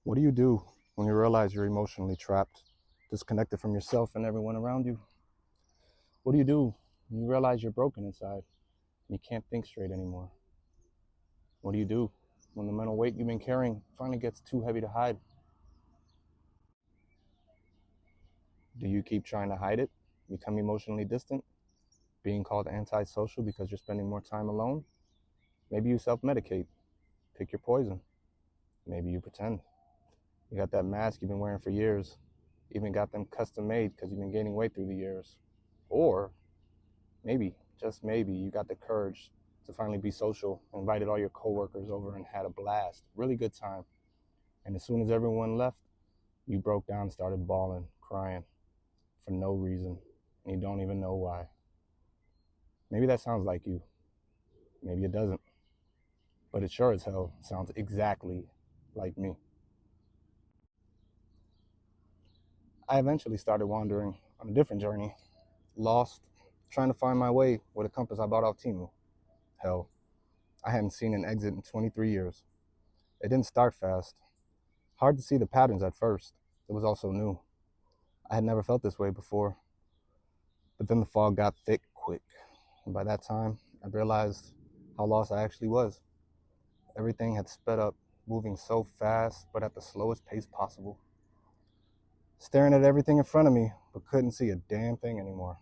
What do you do when you realize you're emotionally trapped, disconnected from yourself and everyone around you? What do you do when you realize you're broken inside and you can't think straight anymore? What do you do when the mental weight you've been carrying finally gets too heavy to hide? Do you keep trying to hide it, become emotionally distant, being called antisocial because you're spending more time alone? Maybe you self-medicate, pick your poison. Maybe you pretend. You got that mask you've been wearing for years, even got them custom made because you've been gaining weight through the years. Or maybe, just maybe, you got the courage to finally be social, invited all your coworkers over and had a blast, really good time. And as soon as everyone left, you broke down and started bawling, crying for no reason, and you don't even know why. Maybe that sounds like you. Maybe it doesn't. But it sure as hell sounds exactly like me. I eventually started wandering on a different journey, lost, trying to find my way with a compass I bought off Temu. Hell, I hadn't seen an exit in 23 years. It didn't start fast. Hard to see the patterns at first. It was also new. I had never felt this way before. But then the fog got thick quick. And by that time, I realized how lost I actually was. Everything had sped up, moving so fast, but at the slowest pace possible. Staring at everything in front of me, but couldn't see a damn thing anymore.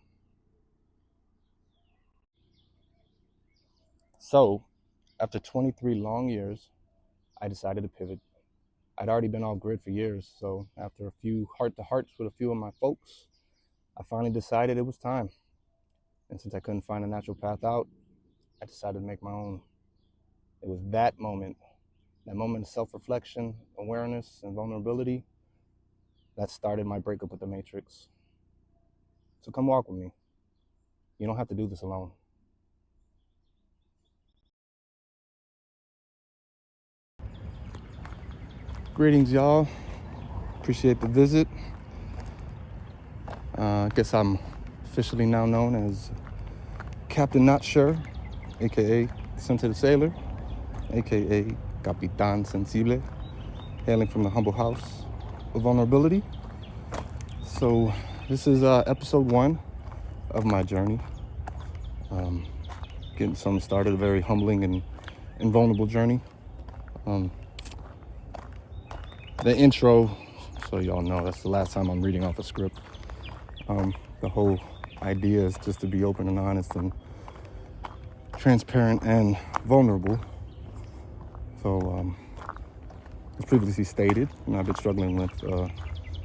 So, after 23 long years, I decided to pivot. I'd already been off grid for years, so after a few heart-to-hearts with a few of my folks, I finally decided it was time. And since I couldn't find a natural path out, I decided to make my own. It was that moment of self-reflection, awareness, and vulnerability that started my breakup with the Matrix. So come walk with me. You don't have to do this alone. Greetings, y'all. Appreciate the visit. I guess I'm officially now known as Captain Not Sure, aka Sensitive Sailor, aka Capitan Sensible, hailing from the humble house of vulnerability. So this is episode 1 of my journey. Getting something started, a very humbling and vulnerable journey. The intro, so y'all know, that's the last time I'm reading off a script. The whole idea is just to be open and honest and transparent and vulnerable. So, as previously stated, I've been struggling with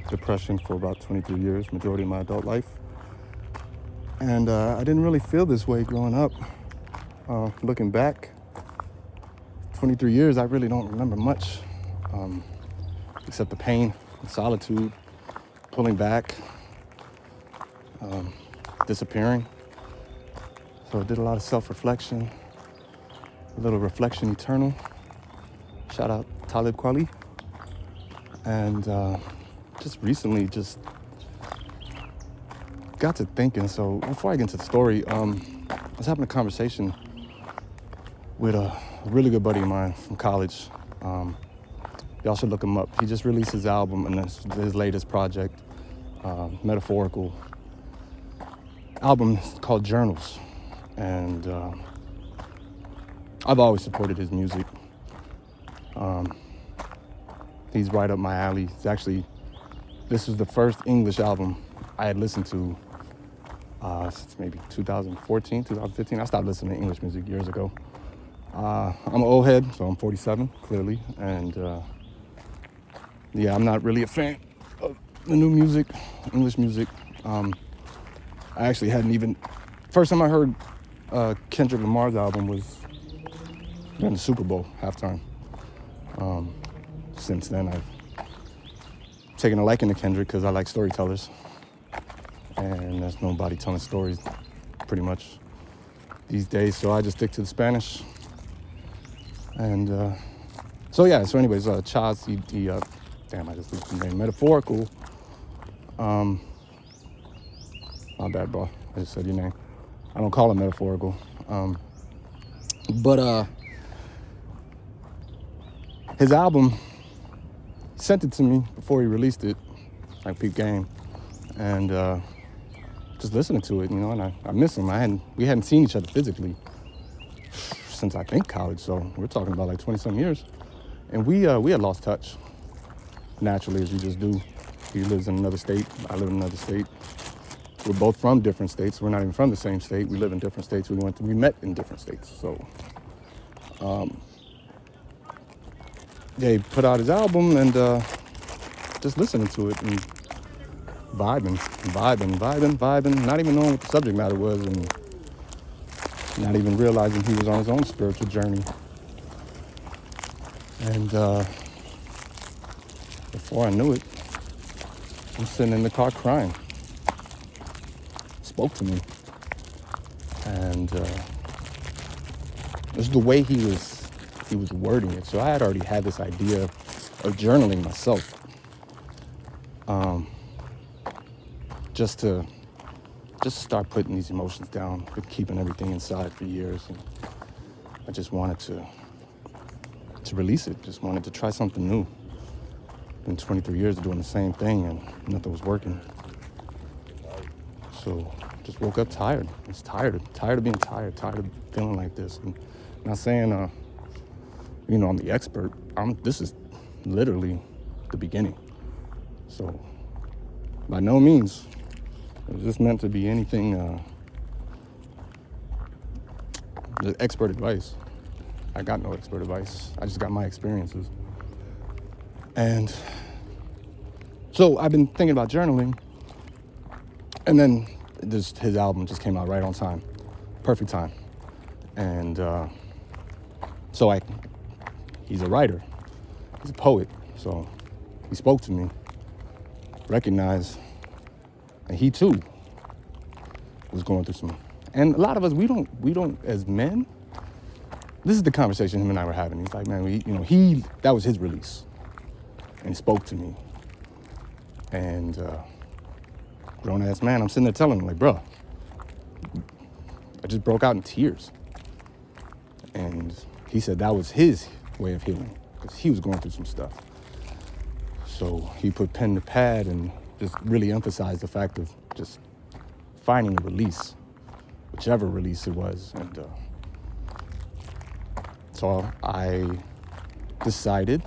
depression for about 23 years, majority of my adult life. And I didn't really feel this way growing up. Looking back, 23 years, I really don't remember much, except the pain, the solitude, pulling back, disappearing. So I did a lot of self-reflection, a little reflection eternal. Shout out Talib Kweli. And just recently got to thinking. So before I get into the story, I was having a conversation with a really good buddy of mine from college. Y'all should look him up. He just released his album and his latest project, Metaphorical album called Journals. And I've always supported his music. He's right up my alley. This was the first English album I had listened to since maybe 2014, 2015. I stopped listening to English music years ago. I'm an old head, so I'm 47, clearly. And yeah, I'm not really a fan of the new music, English music. I actually hadn't even, first time I heard Kendrick Lamar's album was during the Super Bowl halftime. Since then, I've taken a liking to Kendrick because I like storytellers. And there's nobody telling stories pretty much these days, so I just stick to the Spanish. And so anyways, Chaz, damn, I just looked the name, Metaphorical. My bad, bro, I just said your name. I don't call it Metaphorical. But his album sent it to me before he released it, like Peep Game, and just listening to it, and I miss him. We hadn't seen each other physically since I think college, so we're talking about like 20-some years, and we had lost touch naturally, as you just do. He lives in another state. I live in another state. We're both from different states. We're not even from the same state. We live in different states. We met in different states. So, he put out his album, and just listening to it and vibing, not even knowing what the subject matter was, and not even realizing he was on his own spiritual journey. And before I knew it, I'm sitting in the car crying. Spoke to me, and just the way he was wording it. So I had already had this idea of journaling myself, just to start putting these emotions down. Been keeping everything inside for years, and I just wanted to release it. Just wanted to try something new. Been 23 years doing the same thing, and nothing was working. So just woke up tired. I was tired of being tired of feeling like this. And not saying, I'm the expert. This is literally the beginning. So by no means is this meant to be anything, expert advice. I got no expert advice. I just got my experiences. And so I've been thinking about journaling, and then his album just came out right on time, perfect time. And so he's a writer, he's a poet, so he spoke to me, recognized, and he too was going through some. And a lot of us, we don't as men. This is the conversation him and I were having. He's like, man, that was his release, and he spoke to me. And grown-ass man, I'm sitting there telling him, like, bro, I just broke out in tears. And he said that was his way of healing, because he was going through some stuff. So he put pen to pad and just really emphasized the fact of just finding a release, whichever release it was. And so I decided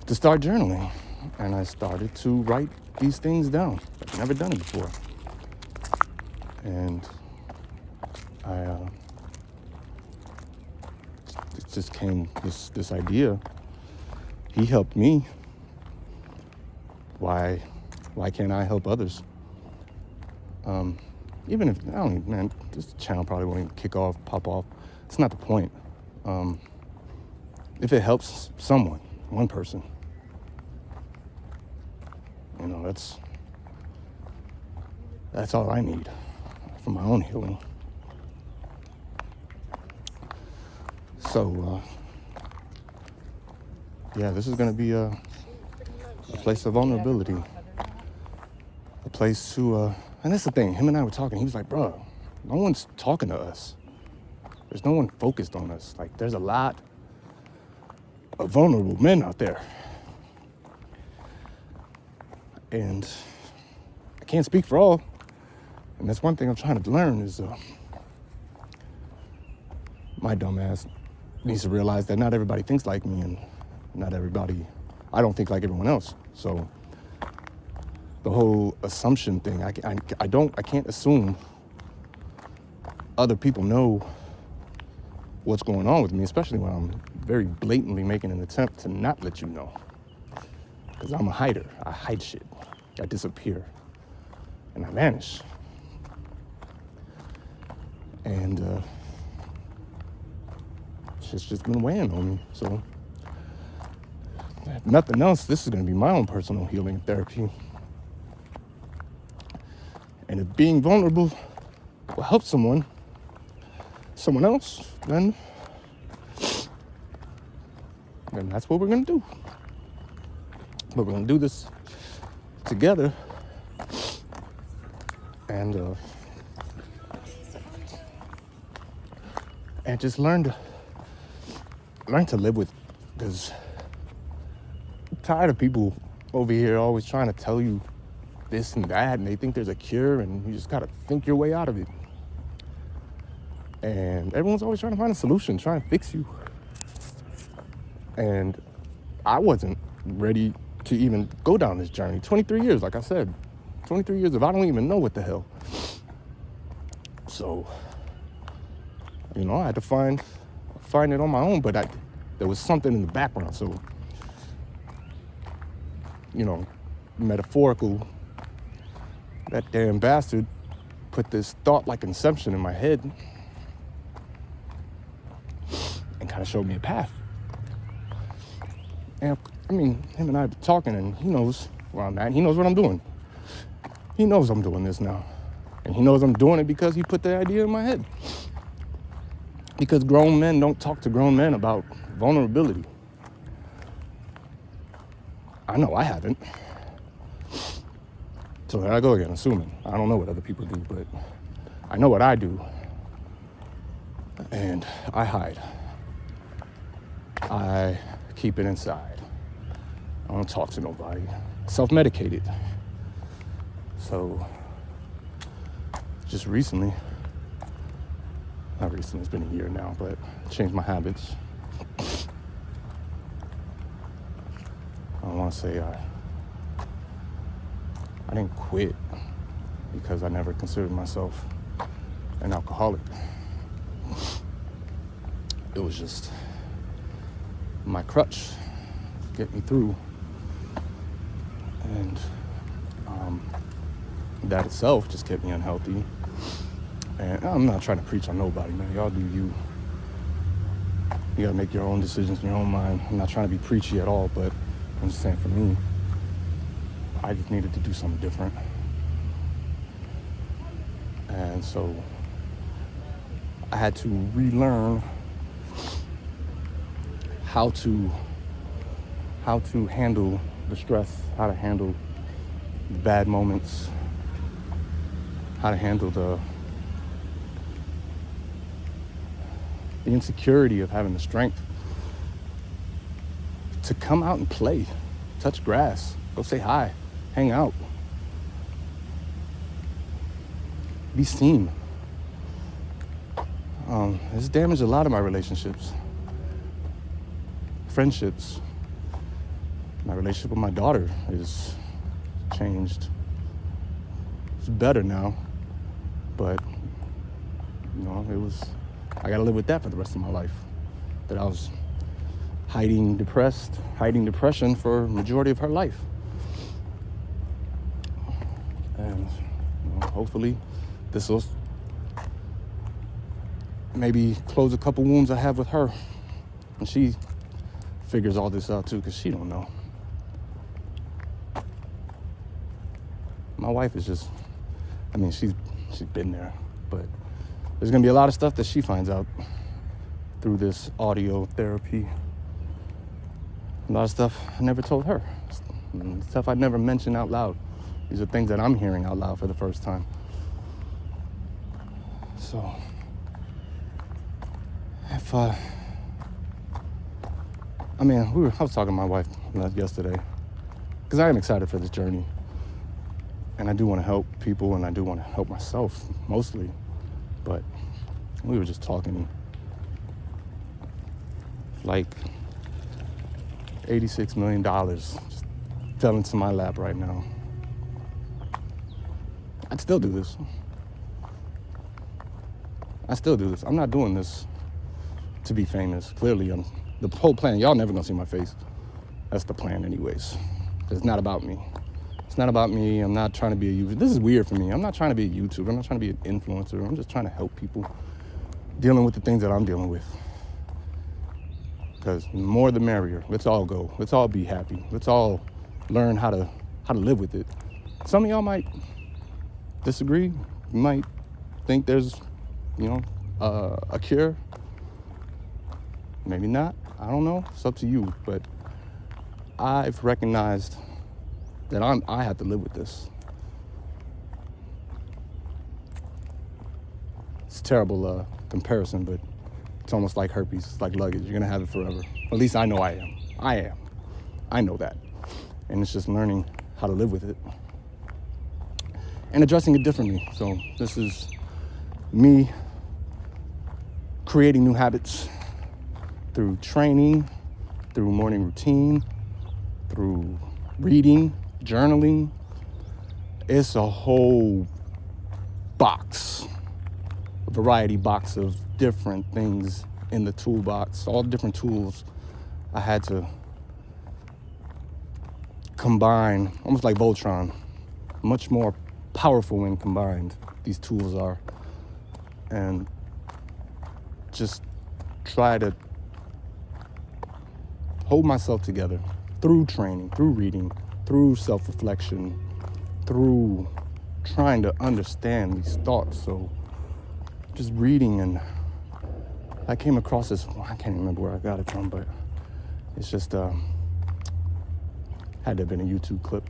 to start journaling, and I started to write these things down. I've never done it before. And it just came, this idea. He helped me. Why can't I help others? Even if, this channel probably won't even pop off. It's not the point. If it helps someone, one person, that's all I need for my own healing. So, this is going to be a place of vulnerability, a place to, and that's the thing, him and I were talking, he was like, bro, no one's talking to us. There's no one focused on us. Like, there's a lot of vulnerable men out there. And I can't speak for all. And that's one thing I'm trying to learn is my dumb ass needs to realize that not everybody thinks like me, and not everybody, I don't think like everyone else. So the whole assumption thing, I can't assume other people know what's going on with me, especially when I'm very blatantly making an attempt to not let you know. Because I'm a hider. I hide shit. I disappear. And I vanish. And shit's just been weighing on me. So, if nothing else, this is going to be my own personal healing therapy. And if being vulnerable will help someone else, then that's what we're going to do. But we're going to do this together. And just learn to live with, because tired of people over here always trying to tell you this and that, and they think there's a cure, and you just gotta think your way out of it. And everyone's always trying to find a solution, trying to fix you. And I wasn't ready to even go down this journey. 23 years, like I said, 23 years of I don't even know what the hell. So, I had to find it on my own, but there was something in the background. So, metaphorical, that damn bastard put this thought like inception in my head and kind of showed me a path. And him and I have been talking, and he knows where I'm at. He knows what I'm doing. He knows I'm doing this now. And he knows I'm doing it because he put the idea in my head. Because grown men don't talk to grown men about vulnerability. I know I haven't. So there I go again, assuming. I don't know what other people do, but I know what I do. And I hide. I keep it inside. I don't talk to nobody. Self-medicated. So, just recently, not recently, it's been a year now, but changed my habits. I don't want to say I didn't quit because I never considered myself an alcoholic. It was just my crutch to get me through. And that itself just kept me unhealthy. And I'm not trying to preach on nobody, man. Y'all do you. You gotta make your own decisions in your own mind. I'm not trying to be preachy at all, but I'm just saying for me, I just needed to do something different. And so I had to relearn how to handle the stress, how to handle the bad moments, how to handle the insecurity of having the strength to come out and play, touch grass, go say hi, hang out, be seen. It's damaged a lot of my relationships, friendships. My relationship with my daughter is changed. It's better now, but I gotta live with that for the rest of my life. That I was hiding depression for a majority of her life. And hopefully this will maybe close a couple wounds I have with her. And she figures all this out too, because she don't know. My wife is just, she's been there, but there's gonna be a lot of stuff that she finds out through this audio therapy. A lot of stuff I never told her. Stuff I never mentioned out loud. These are things that I'm hearing out loud for the first time. So, I was talking to my wife yesterday, because I am excited for this journey. And I do want to help people, and I do want to help myself, mostly. But we were just talking, like $86 million just fell into my lap right now. I'd still do this. I'm not doing this to be famous. Clearly, the whole plan, y'all never gonna see my face. That's the plan anyways. It's not about me. It's not about me. I'm not trying to be a YouTuber. This is weird for me. I'm not trying to be a YouTuber. I'm not trying to be an influencer. I'm just trying to help people dealing with the things that I'm dealing with. Because the more the merrier. Let's all go. Let's all be happy. Let's all learn how to live with it. Some of y'all might disagree. You might think there's, a cure. Maybe not. I don't know. It's up to you. But I've recognized that I have to live with this. It's a terrible comparison, but it's almost like herpes. It's like luggage. You're gonna have it forever. At least I know I am. I know that. And it's just learning how to live with it and addressing it differently. So this is me creating new habits through training, through morning routine, through reading, journaling. It's a whole box, a variety box of different things in the toolbox, all different tools I had to combine, almost like Voltron, much more powerful when combined, these tools are, and just try to hold myself together through training, through reading, through self-reflection, through trying to understand these thoughts. So just reading, and I came across this, I can't remember where I got it from, but it's just had to have been a YouTube clip.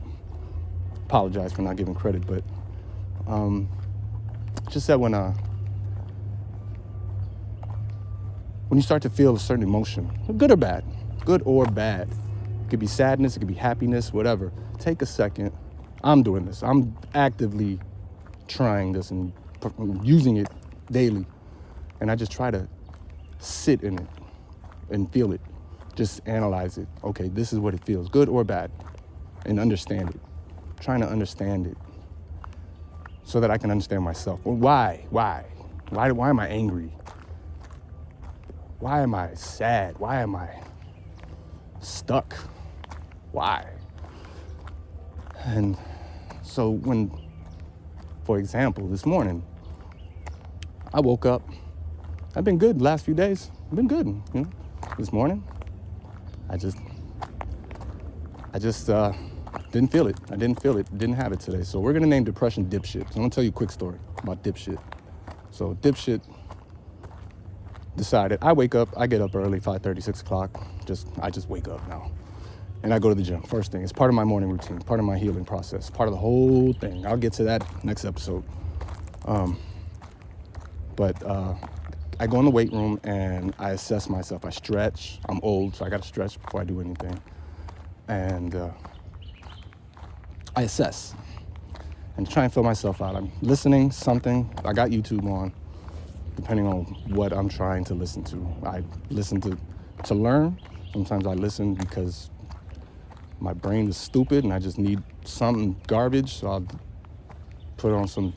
Apologize for not giving credit, but just that when you start to feel a certain emotion, good or bad, it could be sadness, it could be happiness, whatever, take a second. I'm doing this. I'm actively trying this and using it daily. And I just try to sit in it and feel it. Just analyze it. Okay, this is what it feels, good or bad, and understand it. Trying to understand it so that I can understand myself. Well, why am I angry? Why am I sad? Why am I stuck? Why? And so when, for example, this morning, I woke up. I've been good the last few days. I've been good. You know? This morning, I just didn't feel it. I didn't feel it. Didn't have it today. So we're gonna name depression dipshit. So I'm gonna tell you a quick story about dipshit. So dipshit decided, I wake up, I get up early, 5:30, 6 o'clock. I just wake up now. And I go to the gym, first thing. It's part of my morning routine, part of my healing process, part of the whole thing. I'll get to that next episode. But I go in the weight room and I assess myself. I stretch. I'm old, so I gotta stretch before I do anything. And I assess and try and fill myself out. I'm listening something. I got YouTube on, depending on what I'm trying to listen to. I listen to learn. Sometimes I listen because my brain is stupid and I just need something garbage, so I'll put on some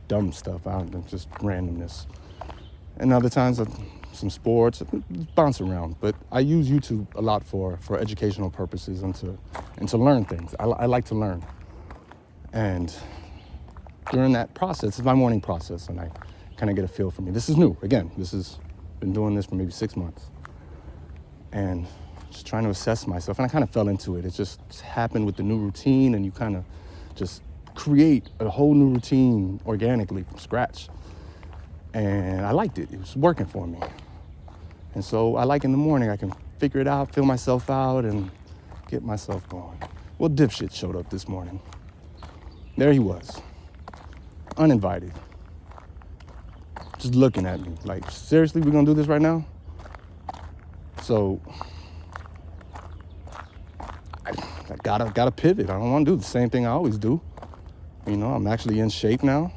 dumb stuff out and just randomness. And other times, some sports, bounce around. But I use YouTube a lot for educational purposes and to learn things. I like to learn. And during that process, it's my morning process, and I kind of get a feel for me. This is new. Again, been doing this for maybe 6 months. And just trying to assess myself, and I kind of fell into it. It just happened with the new routine, and you kind of just create a whole new routine organically from scratch. And I liked it. It was working for me. And so I like in the morning, I can figure it out, fill myself out, and get myself going. Well, dipshit showed up this morning. There he was, uninvited, just looking at me like, seriously, we're gonna do this right now? So I gotta pivot. I don't want to do the same thing I always do. You know, I'm actually in shape now.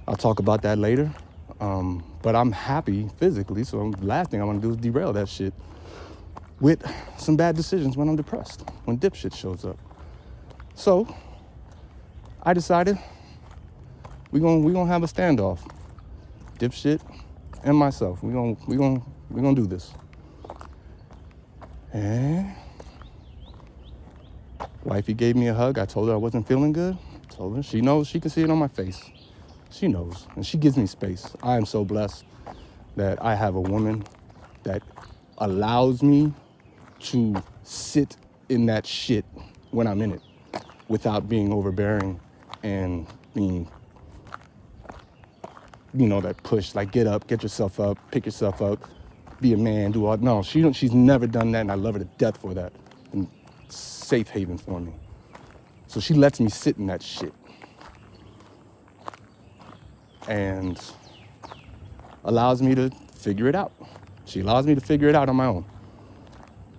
I'll talk about that later. But I'm happy physically, so the last thing I want to do is derail that shit with some bad decisions when I'm depressed, when dipshit shows up. So I decided we gonna have a standoff, dipshit and myself. We gonna do this. And wifey gave me a hug. I told her I wasn't feeling good. Told her, she knows, she can see it on my face. She knows, and she gives me space. I am so blessed that I have a woman that allows me to sit in that shit when I'm in it without being overbearing and being, you know, that push, like get up, get yourself up, pick yourself up, be a man, do all. No, she's never done that, and I love her to death for that. And safe haven for me. So she lets me sit in that shit. And allows me to figure it out. She allows me to figure it out on my own.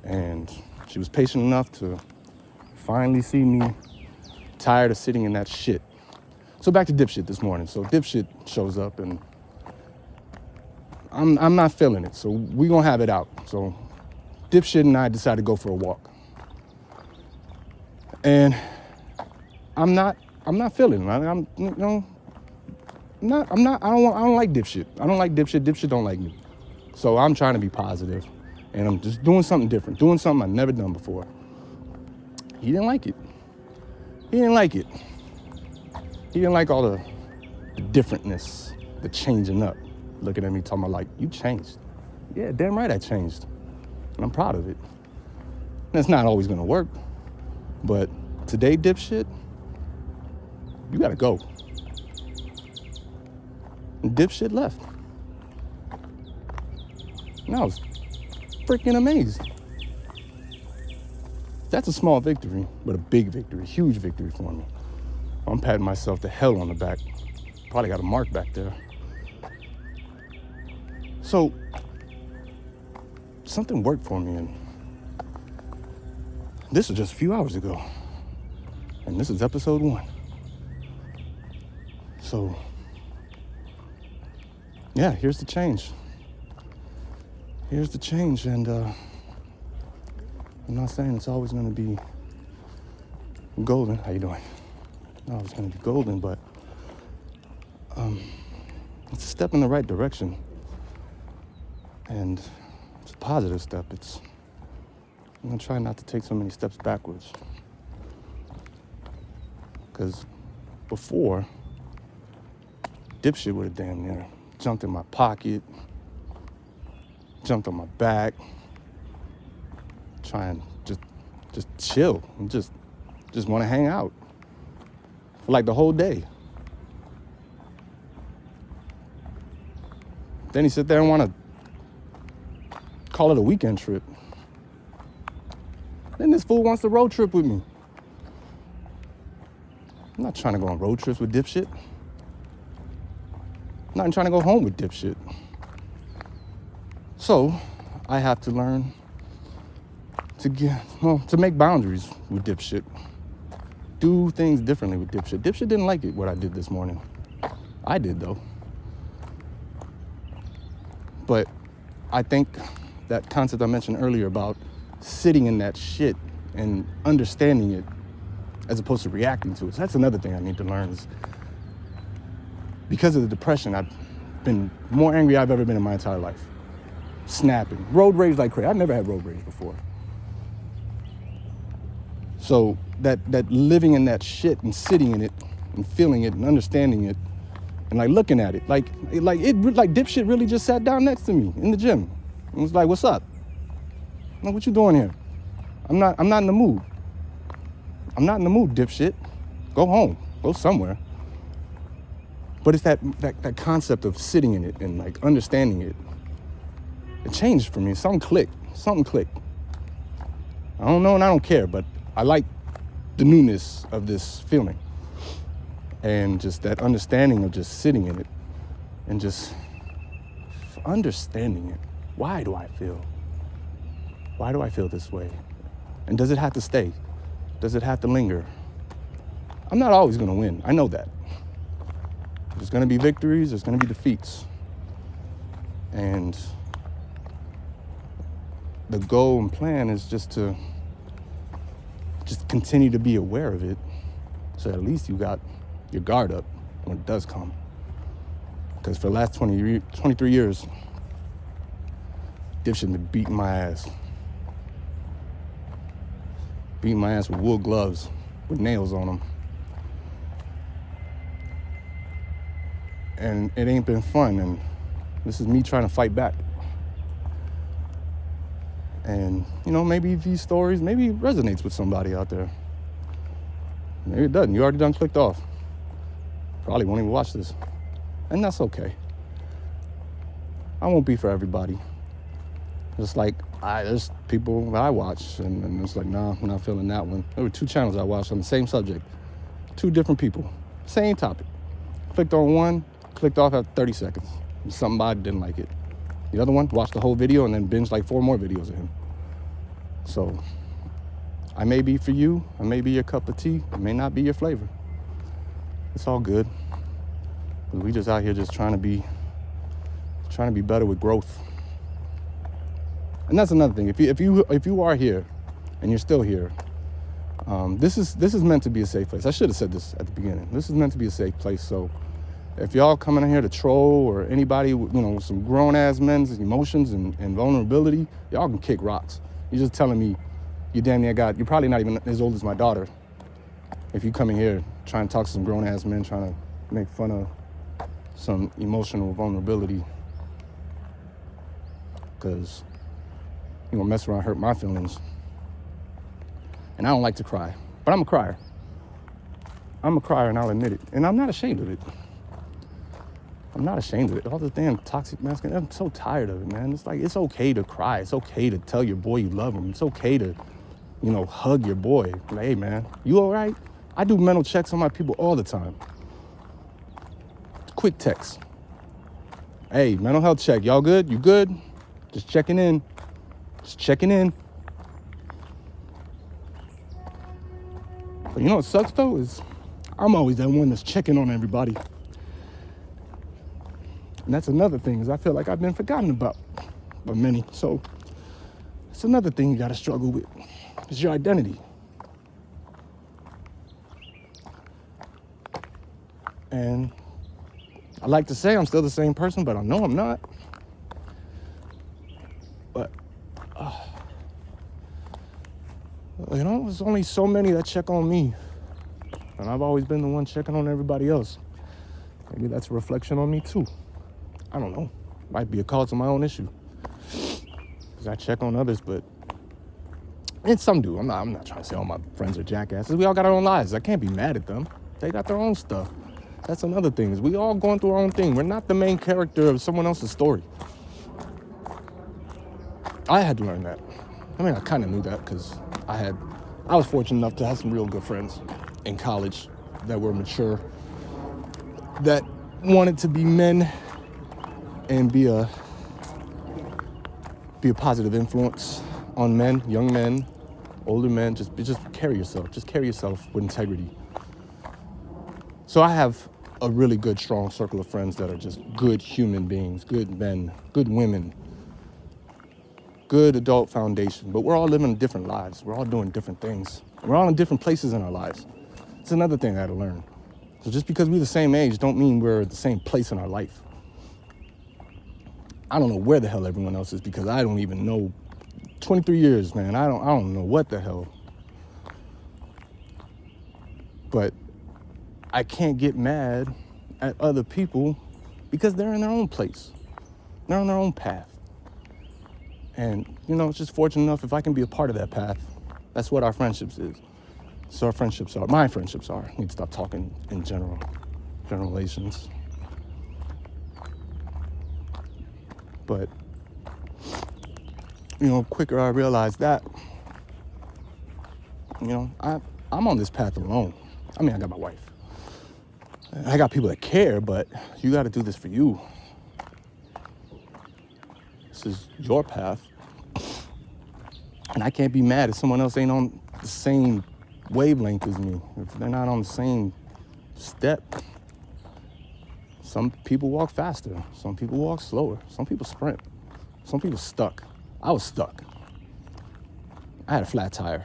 And she was patient enough to finally see me tired of sitting in that shit. So back to dipshit this morning. So dipshit shows up and I'm not feeling it. So we gonna have it out. So dipshit and I decided to go for a walk. And I'm not feeling it. I don't like dipshit. I don't like dipshit. Dipshit don't like me. So I'm trying to be positive, and I'm just doing something different, doing something I've never done before. He didn't like it. He didn't like it. He didn't like all the differentness, the changing up. Looking at me talking about like, you changed. Yeah, damn right I changed. And I'm proud of it. And it's not always gonna work, but today, dipshit, you gotta go. And dipshit left. And I was freaking amazed. That's a small victory, but a big victory, huge victory for me. I'm patting myself to hell on the back. Probably got a mark back there. So, something worked for me, and this was just a few hours ago. And this is episode 1. So, yeah, here's the change. Here's the change, and I'm not saying it's always going to be golden. How you doing? No, it's going to be golden, but it's a step in the right direction, and it's a positive step. I'm going to try not to take so many steps backwards, because before, dipshit would have damn near jumped in my pocket, jumped on my back, trying just chill and just want to hang out for like the whole day. Then he sit there and want to call it a weekend trip. Then this fool wants to road trip with me. I'm not trying to go on road trips with dipshit. I'm not trying to go home with dipshit. So I have to learn to make boundaries with dipshit. Do things differently with dipshit. Dipshit didn't like it, what I did this morning. I did, though. But I think that concept I mentioned earlier about sitting in that shit and understanding it as opposed to reacting to it. So that's another thing I need to learn is because of the depression, I've been more angry I've ever been in my entire life. Snapping. Road rage like crazy. I've never had road rage before. So that living in that shit and sitting in it and feeling it and understanding it and like looking at it, like dipshit really just sat down next to me in the gym and was like, "What's up?" I'm like, "What you doing here?" I'm not in the mood. I'm not in the mood, dipshit. Go home. Go somewhere. But it's that concept of sitting in it and like understanding it. It changed for me. Something clicked. I don't know and I don't care, but I like the newness of this feeling. And just that understanding of just sitting in it and just understanding it. Why do I feel this way? And does it have to stay? Does it have to linger? I'm not always gonna win. I know that. There's gonna be victories, there's gonna be defeats. And the goal and plan is just to continue to be aware of it, so at least you got your guard up when it does come. Because for the last 23 years, dipshit been beating my ass. Beating my ass with wool gloves, with nails on them. And it ain't been fun, and this is me trying to fight back. And, maybe these stories, maybe it resonates with somebody out there. Maybe it doesn't. You already done clicked off. Probably won't even watch this. And that's okay. I won't be for everybody. Just like, there's people that I watch, and it's like, nah, I'm not feeling that one. There were 2 channels I watched on the same subject. 2 different people. Same topic. Clicked on one, clicked off after 30 seconds. Somebody didn't like it. The other one watched the whole video and then binged like 4 more videos of him. So I may be for you, I may be your cup of tea, it may not be your flavor. It's all good. We just out here just trying to be better with growth. And that's another thing. If you are here and you're still here, this is meant to be a safe place. I should have said this at the beginning. This is meant to be a safe place. So if y'all coming in here to troll or anybody with, with some grown ass men's emotions and vulnerability, y'all can kick rocks. You're just telling me you're probably not even as old as my daughter. If you come in here trying to talk to some grown ass men, trying to make fun of some emotional vulnerability, because you're gonna mess around and hurt my feelings. And I don't like to cry, but I'm a crier. I'm a crier and I'll admit it. And I'm not ashamed of it. I'm not ashamed of it. All the damn toxic masculinity, I'm so tired of it, man. It's like, it's okay to cry. It's okay to tell your boy you love him. It's okay to, hug your boy. Like, hey, man, you all right? I do mental checks on my people all the time. Quick text. Hey, mental health check. Y'all good? You good? Just checking in. Just checking in. But you know what sucks, though, is I'm always that one that's checking on everybody. And that's another thing, is I feel like I've been forgotten about by many. So it's another thing you got to struggle with. It's your identity. And I like to say I'm still the same person, but I know I'm not. But, there's only so many that check on me. And I've always been the one checking on everybody else. Maybe that's a reflection on me too. I don't know. Might be a cause of my own issue. Because I check on others, and some do. I'm not trying to say all my friends are jackasses. We all got our own lives. I can't be mad at them. They got their own stuff. That's another thing, is we all going through our own thing. We're not the main character of someone else's story. I had to learn that. I mean, I kind of knew that because I was fortunate enough to have some real good friends in college that were mature, that wanted to be men and be a positive influence on men, young men, older men. Just carry yourself. Just carry yourself with integrity. So I have a really good, strong circle of friends that are just good human beings, good men, good women, good adult foundation. But we're all living different lives. We're all doing different things. We're all in different places in our lives. It's another thing I had to learn. So just because we're the same age don't mean we're at the same place in our life. I don't know where the hell everyone else is, because I don't even know. 23 years, man. I don't know what the hell. But I can't get mad at other people because they're in their own place. They're on their own path. And, it's just fortunate enough if I can be a part of that path. That's what our friendships is. So our friendships are, my friendships are. I need to stop talking in generalizations. But, quicker I realized that, I'm on this path alone. I mean, I got my wife. I got people that care, but you got to do this for you. This is your path. And I can't be mad if someone else ain't on the same wavelength as me, if they're not on the same step. Some people walk faster. Some people walk slower. Some people sprint. Some people stuck. I was stuck. I had a flat tire.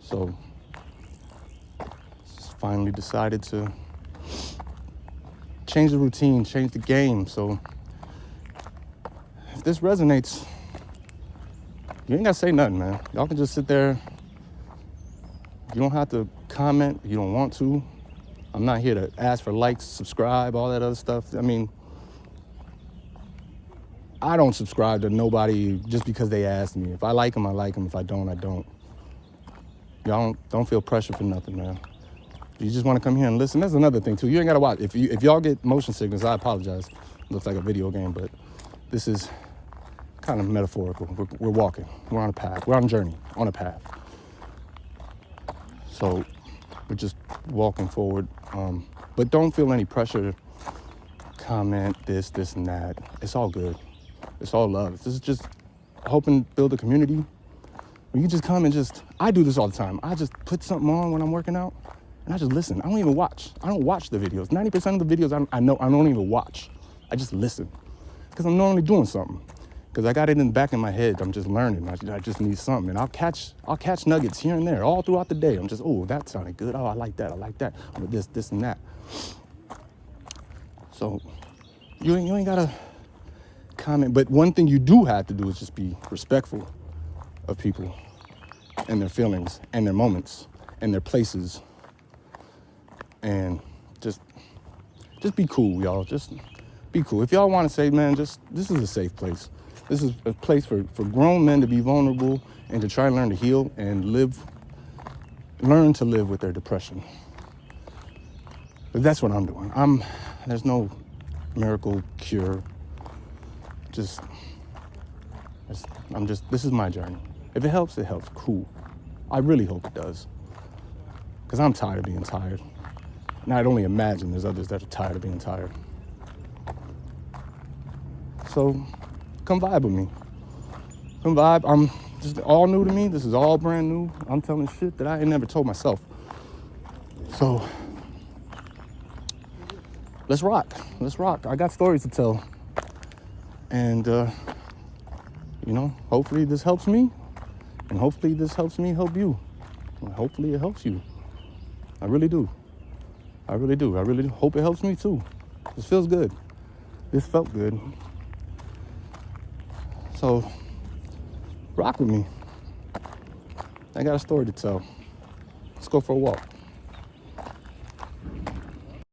So, finally decided to change the routine, change the game. So, if this resonates, you ain't gotta say nothing, man. Y'all can just sit there. You don't have to comment if you don't want to. I'm not here to ask for likes, subscribe, all that other stuff. I mean, I don't subscribe to nobody just because they asked me. If I like them, I like them. If I don't, I don't. Y'all don't feel pressure for nothing, man. If you just want to come here and listen, that's another thing too. You ain't gotta watch. If y'all get motion sickness, I apologize. It looks like a video game, but this is kind of metaphorical. We're walking. We're on a path. We're on a journey, on a path. So we're just walking forward. But don't feel any pressure to comment this, and that. It's all good. It's all love. This is just hoping to build a community where you just come and I do this all the time. I just put something on when I'm working out and I just listen. I don't even watch. I don't watch the videos. 90% of the videos I don't even watch. I just listen because I'm normally doing something. Because I got it in the back of my head. I'm just learning. I just need something. And I'll catch nuggets here and there all throughout the day. I'm just, oh, that sounded good. Oh, I like that. With this and that. So you ain't gotta comment. But one thing you do have to do is just be respectful of people and their feelings and their moments and their places. And just be cool, y'all. Just be cool. If y'all want to say, man, this is a safe place. This is a place for grown men to be vulnerable and to try and learn to heal and learn to live with their depression. But that's what I'm doing. There's no miracle cure. This is my journey. If it helps, it helps. Cool. I really hope it does. Because I'm tired of being tired. And I'd only imagine there's others that are tired of being tired. So come vibe with me. Come vibe. I'm just all new to me. This is all brand new. I'm telling shit that I ain't never told myself. So let's rock. Let's rock. I got stories to tell. And, hopefully this helps me. And hopefully this helps me help you. And hopefully it helps you. I really do. I really do. I really hope it helps me too. This feels good. This felt good. So, rock with me. I got a story to tell. Let's go for a walk.